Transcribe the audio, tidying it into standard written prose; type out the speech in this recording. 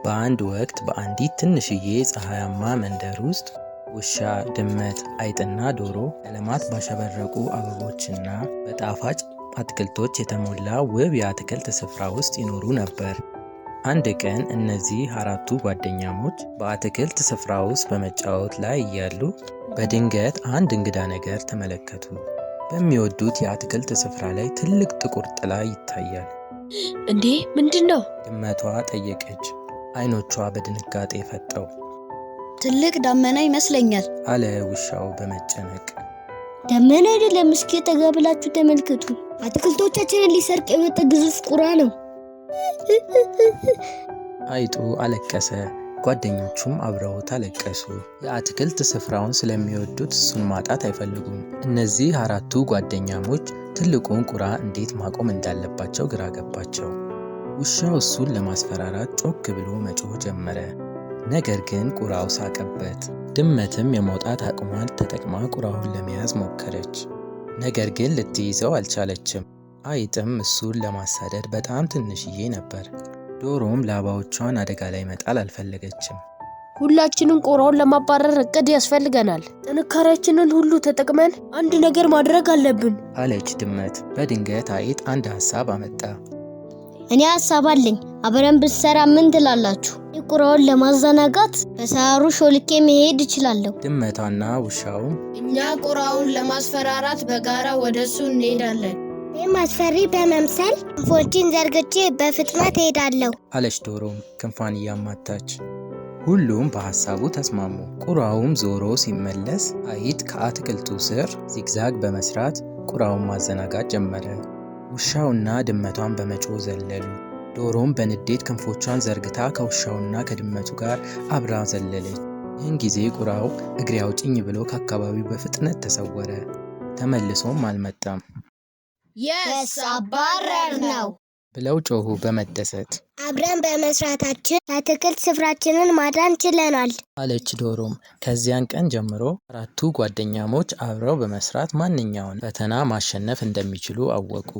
በአንድ ወቅት በአንዲት ትንሽዬ ፀሐያማ መንደር ውስጥ ውሻ፣ ድመት፣ አይጥና ዶሮ ቀለማት ባሸበረቁ አበቦችና በጣፋጭ አትክልቶች የተሞላ ውብ የአትክልት ስፍራ ውስጥ ይኖሩ ነበር። አንድ ቀን እነዚህ አራቱ ጓደኛሞች በአትክልት ስፍራ ውስጥ በመጫወት ላይ እያሉ በድንገት አንድ እንግዳ ነገር ተመለከቱ። በሚወዱት የአትክልት ስፍራ ላይ ትልቅ ጥቁር ጥላ ይታያል። እንዴ፣ ምንድን ነው? ድመቷ ጠየቀች፣ አይኖቿ በድንጋጤ ፈጠው። ትልቅ ደመና ይመስለኛል አለ ውሻው በመጨነቅ። ደመና አይደለም፣ እስኪ ጠጋ ብላችሁ ተመልከቱ። አትክልቶቻችንን ሊሰርቅ የመጣ ግዙፍ ቁራ ነው። አይጡ አለቀሰ፣ ጓደኞቹም አብረውት አለቀሱ። የአትክልት ስፍራውን ስለሚወዱት እሱን ማጣት አይፈልጉም። እነዚህ አራቱ ጓደኛሞች ትልቁን ቁራ እንዴት ማቆም እንዳለባቸው ግራ ገባቸው። ውሻው እሱን ለማስፈራራት ጮክ ብሎ መጮህ ጀመረ። ነገር ግን ቁራው ሳቀበት። ድመትም የመውጣት አቅሟን ተጠቅማ ቁራውን ለመያዝ ሞከረች። ነገር ግን ልትይዘው አልቻለችም። አይጥም እሱን ለማሳደድ በጣም ትንሽዬ ነበር። ዶሮም ላባዎቿን አደጋ ላይ መጣል አልፈለገችም። ሁላችንም ቁራውን ለማባረር እቅድ ያስፈልገናል። ጥንካሬያችንን ሁሉ ተጠቅመን አንድ ነገር ማድረግ አለብን አለች ድመት። በድንገት አይጥ አንድ ሀሳብ አመጣ። እኔ ሀሳብ አለኝ፣ አብረን ብንሰራ ምን ትላላችሁ? ቁራውን ለማዘናጋት በሳሩ ሾልኬ መሄድ እችላለሁ። ድመቷና ውሻውም እኛ ቁራውን ለማስፈራራት በጋራ ወደሱ እንሄዳለን። እኔም አስፈሪ በመምሰል ክንፎችን ዘርግቼ በፍጥነት እሄዳለሁ አለች ዶሮም ክንፏን እያማታች። ሁሉም በሐሳቡ ተስማሙ። ቁራውም ዞሮ ሲመለስ አይጥ ከአትክልቱ ስር ዚግዛግ በመስራት ቁራውን ማዘናጋት ጀመረ። ውሻውና ድመቷን በመጮህ ዘለሉ። ዶሮም በንዴት ክንፎቿን ዘርግታ ከውሻውና ከድመቱ ጋር አብራ ዘለለች። ይህን ጊዜ ቁራው እግሬ አውጭኝ ብሎ ከአካባቢው በፍጥነት ተሰወረ። ተመልሶም አልመጣም። የስ አባረር ነው ብለው ጮሁ በመደሰት። አብረን በመስራታችን የአትክልት ስፍራችንን ማዳን ችለናል አለች ዶሮም። ከዚያን ቀን ጀምሮ አራቱ ጓደኛሞች አብረው በመስራት ማንኛውን ፈተና ማሸነፍ እንደሚችሉ አወቁ።